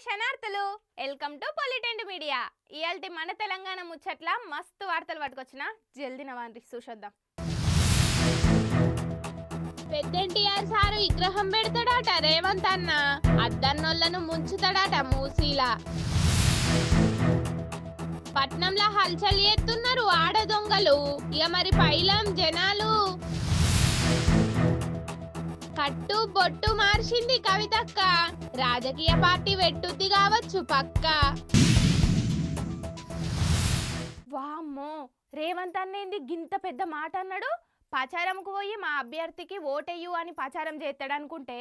శనార్థులు welcome to పొలిటెంట్ media. ఇయాల్టి మన తెలంగాణ ముచ్చట్ల మస్తు వార్తలు పట్టుకొచ్చిన జల్దిన వాంటి చూసొద్దాం. పెద్దెన్టీఆర్ సారు విగ్రహం పెడతాడట రేవంత్ అన్న. అద్దన్నోళ్లను ముంచుతాడట మూసీలా. పట్నంలో హల్చల్ చేస్తున్నారు ఆడ దొంగలు. ఇక మరి పైలం జనాలు. కట్టు బొట్టు మార్చింది కవితక్క. రాజకీయ పార్టీ వెట్టుద్ది కావచ్చు పక్క. వామ్మో, రేవంత్ అన్నేంది గింత పెద్ద మాట అన్నాడు. ప్రచారంకు పోయి మా అభ్యర్థికి ఓటెయ్యు అని ప్రచారం చేస్తాడనుకుంటే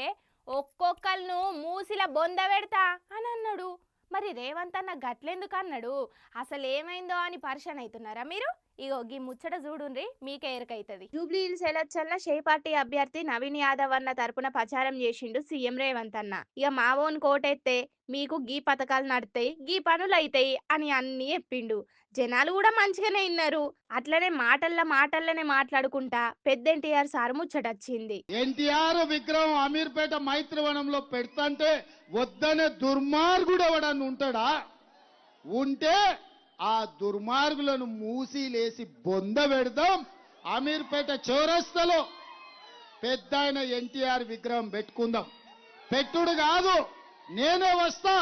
ఒక్కొక్కళ్ళను మూసిల బొంద పెడతా అని అన్నాడు. మరి రేవంత్ అన్న గట్లెందుకు అన్నాడు? అసలు ఏమైందో అని పరిశన్ అవుతున్నారా మీరు? ఇగో గీ ముచ్చట చూడుండ్రి, మీకే ఎరకైతది. జూబ్లీ హిల్స్ ఎలక్షన్ల షే పార్టీ అభ్యర్థి నవీన్ యాదవ్ అన్న తరపున ప్రచారం చేసిండు సీఎం రేవంత్ అన్న. ఇక మావోన్ కోటెత్తే మీకు గీ పథకాలు నడతాయి, గీ పనులు అయితాయి అని అన్ని చెప్పిండు. జనాలు కూడా మంచిగానే విన్నారు. అట్లనే మాటల్లోనే మాట్లాడుకుంటా పెద్దెన్టీఆర్ సార్ ముచ్చటొచ్చింది. ఎన్టీఆర్ విగ్రహం అమీర్పేట మైత్రివనంలో పెడతంటే వద్దనే దుర్మార్గుడు ఎవడన్నా ఉంటాడా? ఉంటే ఆ దుర్మార్గులను మూసిలేసి బొంద పెడదాం. అమీర్పేట చౌరస్తలో పెద్ద ఎన్టీఆర్ విగ్రహం పెట్టుకుందాం. పెట్టుడు కాదు, నేనే వస్తా,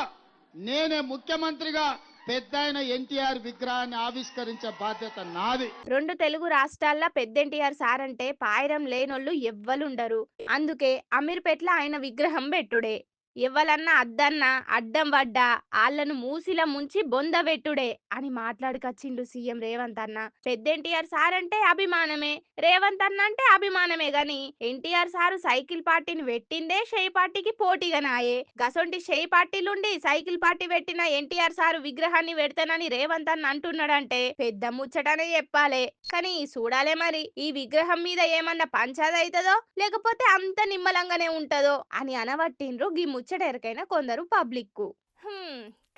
నేనే ముఖ్యమంత్రిగా పెద్ద ఎన్టీఆర్ విగ్రహాన్ని ఆవిష్కరించే బాధ్యత నాది. రెండు తెలుగు రాష్ట్రాల్లో పెద్దెన్టీఆర్ సార్ అంటే పాయరం లేనోళ్ళు ఎవ్వలుండరు. అందుకే అమీర్పేట్ల ఆయన విగ్రహం పెట్టుడే. ఎవ్వలన్నా అద్దన్నా అడ్డం పడ్డా ఆళ్లను మూసిల ముంచి బొంద పెట్టుడే అని మాట్లాడుకొచ్చిండు సీఎం రేవంత్ అన్న. పెద్దెన్టీఆర్ సార్ అంటే అభిమానమే, రేవంత్ అన్న అంటే అభిమానమే గాని ఎన్టీఆర్ సారు సైకిల్ పార్టీని పెట్టిందే షై పార్టీకి పోటీగా నాయే. గసొంటి షై పార్టీలుండి సైకిల్ పార్టీ పెట్టిన ఎన్టీఆర్ సారు విగ్రహాన్ని పెడతానని రేవంత్ అన్న అంటున్నాడంటే పెద్ద ముచ్చటనే చెప్పాలే. కానీ చూడాలే మరి ఈ విగ్రహం మీద ఏమన్నా పంచాది అవుతుందో లేకపోతే అంత నిమ్మలంగానే ఉంటదో అని అనబట్టిండ్రు గీ ముచ్చటెరకైనా కొందరు పబ్లిక్.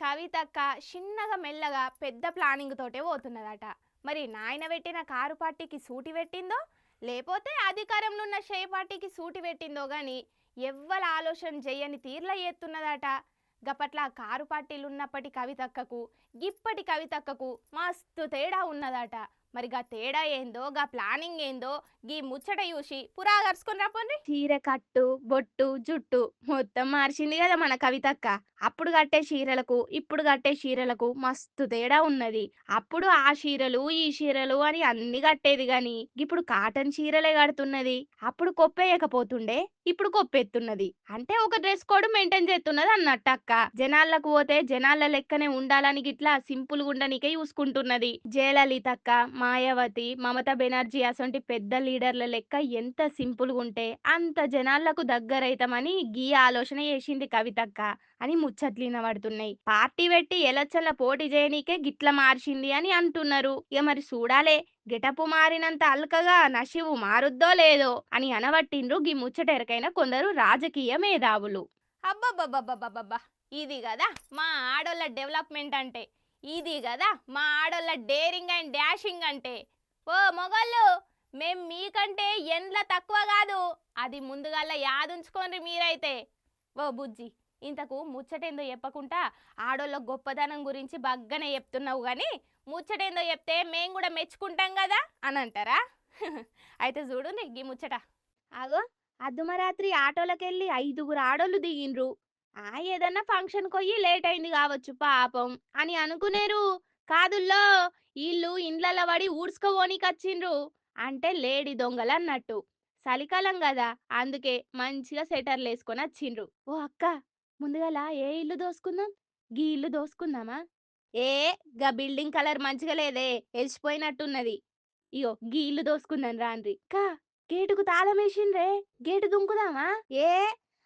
కవితక్క చిన్నగా మెల్లగా పెద్ద ప్లానింగ్ తోటే పోతున్నదట. మరి నాయన పెట్టిన కారు పార్టీకి సూటి పెట్టిందో లేకపోతే అధికారంలో ఉన్న షే పార్టీకి సూటి పెట్టిందో గాని ఎవ్వల ఆలోచన చెయ్యని తీర్ల ఎత్తున్నదట. గప్పట్ల కారు పార్టీలు ఉన్నప్పటి కవితక్కకు గిప్పటి కవితక్కకు మస్తు తేడా ఉన్నదట. మరి గా తేడా ఏందో, గా ప్లానింగ్ ఏందో గీ ముచ్చట చూసి పురాగర్చుకుని రాపోండి. చీర కట్టు బొట్టు జుట్టు మొత్తం మార్చింది కదా మన కవితక్క. అప్పుడు కట్టే చీరలకు ఇప్పుడు కట్టే చీరలకు మస్తు తేడా ఉన్నది. అప్పుడు ఆ చీరలు ఈ చీరలు అని అన్ని కట్టేది గాని ఇప్పుడు కాటన్ చీరలే కడుతున్నది. అప్పుడు కొప్పేయకపోతుండే ఇప్పుడు కొప్పెత్తున్నది. అంటే ఒక డ్రెస్ కోడ్ మెయింటైన్ చేస్తున్నది అన్నట్టు అక్క. జనాలకు పోతే జనాల లెక్కనే ఉండాలని గిట్లా సింపుల్ గుండనికే చూసుకుంటున్నది. జయలలితక్క, మాయావతి, మమతా బెనర్జీ అసొంటి పెద్ద లీడర్ల లెక్క ఎంత సింపుల్ గుంటే అంత జనాలకు దగ్గరైతమని గీ ఆలోచన చేసింది కవితక్క అని ముచ్చట్లిన పడుతున్నాయి. పార్టీ పెట్టి ఎలక్షన్ల పోటీ చేయనీకే గిట్ల మార్చింది అని అంటున్నారు. ఇక మరి చూడాలే గెటపు మారినంత అల్కగా నశివు మారుద్దో లేదో అని అనబట్టిండ్రు గీ ముచ్చటెరకైన కొందరు రాజకీయ మేధావులు. అబ్బబ్బబ్బబ్బబ్బబ్బా, ఇది కదా మా ఆడోళ్ళ డెవలప్మెంట్ అంటే, ఇది కదా మా ఆడోళ్ళ డేరింగ్ అండ్ డాషింగ్ అంటే. ఓ మొగళ్ళు, మేం మీకంటే ఎండ్ల తక్కువ కాదు, అది ముందుగల్లా యాదుంచుకోండి మీరైతే. ఓ బుజ్జి, ఇంతకు ముచ్చటేందో చెప్పకుండా ఆడోళ్ళ గొప్పదనం గురించి బగ్గనే చెప్తున్నావు కానీ ముచ్చటేందో చెప్తే మేం కూడా మెచ్చుకుంటాం కదా అని అంటారా? అయితే చూడు గీ ముచ్చట. అగో అర్ధమరాత్రి ఆటోలకెళ్ళి 5గురు ఆడోళ్ళు దిగిండ్రు. ఏదన్నా ఫంక్షన్ కొయ్యి లేట్ అయింది కావచ్చు పాపం అని అనుకునేరు. కాదుల్లో వీళ్ళు ఇండ్లల్ల పడి ఊడ్చుకోవోనికచ్చిండ్రు. అంటే లేడీ దొంగలు అన్నట్టు. చలికాలం కదా అందుకే మంచిగా సెటర్లు వేసుకొని వచ్చిండ్రు. ఓ అక్క, ముందుగల ఏ ఇల్లు దోసుకుందాం? గీ ఇల్లు దోసుకుందామా? ఏ గా బిల్డింగ్ కలర్ మంచిగా లేదే, ఎలిసిపోయినట్టున్నది. ఇగో గీ ఇల్లు దోసుకుందాం రాన్రి. కా గేటుకు తాళం వేసిండ్రే, గేటు దుంకుదామా? ఏ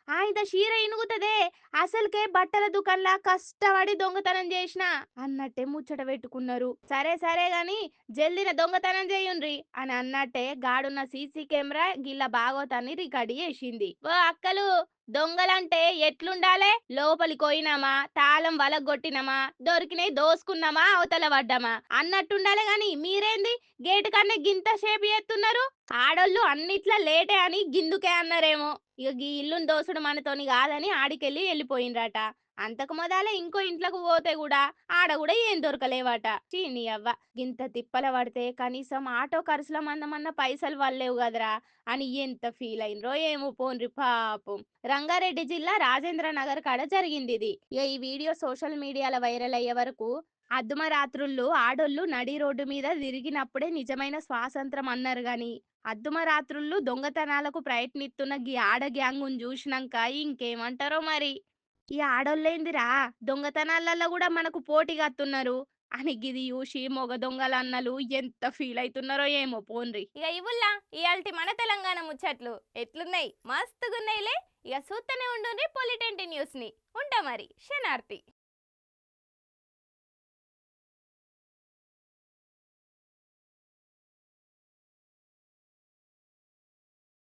ఆయన చీర ఇనుగుతదే, అసలుకే బట్టల దుకాణంలా కష్టపడి దొంగతనం చేసిన అన్నట్టే ముచ్చట పెట్టుకున్నారు. సరే సరే గాని జల్దిన దొంగతనం చేయుండ్రి అని అన్నట్టే గాడున్న సీసీ కెమెరా గిల్ల బాగోతాన్ని రికార్డు చేసింది. ఓ అక్కలు, దొంగలంటే ఎట్లుండాలే? లోపలికి పోయినామా, తాళం వలగొట్టినామా, దొరికినాయి దోసుకున్నామా, అవతల పడ్డామా అన్నట్టుండాలే గాని మీరేంది గేటు కన్నా గింత షేపు చేస్తున్నారు? ఆడోళ్ళు అన్నిట్లా లేటే అని గిందుకే అన్నారేమో. ఇక ఈ ఇల్లుని దోసుడు మనతోని కాదని ఆడికెళ్ళి వెళ్ళిపోయిండ్రట. అంతకు మొదలే ఇంకో ఇంట్లోకి పోతే కూడా ఆడ కూడా ఏం దొరకలేవట. చీనీ అవ్వ, గింత తిప్పల పడితే కనీసం ఆటో ఖర్చుల మందమన్న పైసలు వల్లేవు కదరా అని ఎంత ఫీల్ అయినరో ఏమో పోన్రి పాపం. రంగారెడ్డి జిల్లా రాజేంద్ర నగర్ కాడ జరిగింది ఇది. ఇక ఈ వీడియో సోషల్ మీడియాలో వైరల్ అయ్యే వరకు అద్దుమ రాత్రుళ్ళు ఆడోళ్ళు నడి రోడ్డు మీద తిరిగినప్పుడే నిజమైన స్వాతంత్రం అన్నారు గాని అద్దుమ రాత్రుళ్ళు దొంగతనాలకు ప్రయత్నిస్తున్న గీ ఆడ గ్యాంగును చూసినాక ఇంకేమంటారో మరి. ఈ ఆడోళ్ళేందిరా దొంగతనాలలో కూడా మనకు పోటీగత్తున్నారు అని గిది చూసి మొగ దొంగలన్నలు ఎంత ఫీల్ అవుతున్నారో ఏమో పోన్రి. ఇక ఇవుల్లా ఇయాల్టి మన తెలంగాణ ముచ్చట్లు ఎట్లున్నాయి, మస్తుగున్నాయిలే. ఇక సూత్తనే ఉండుండ్రి పొలిటెంటి న్యూస్ ని. ఉంటా మరి, శనార్తి.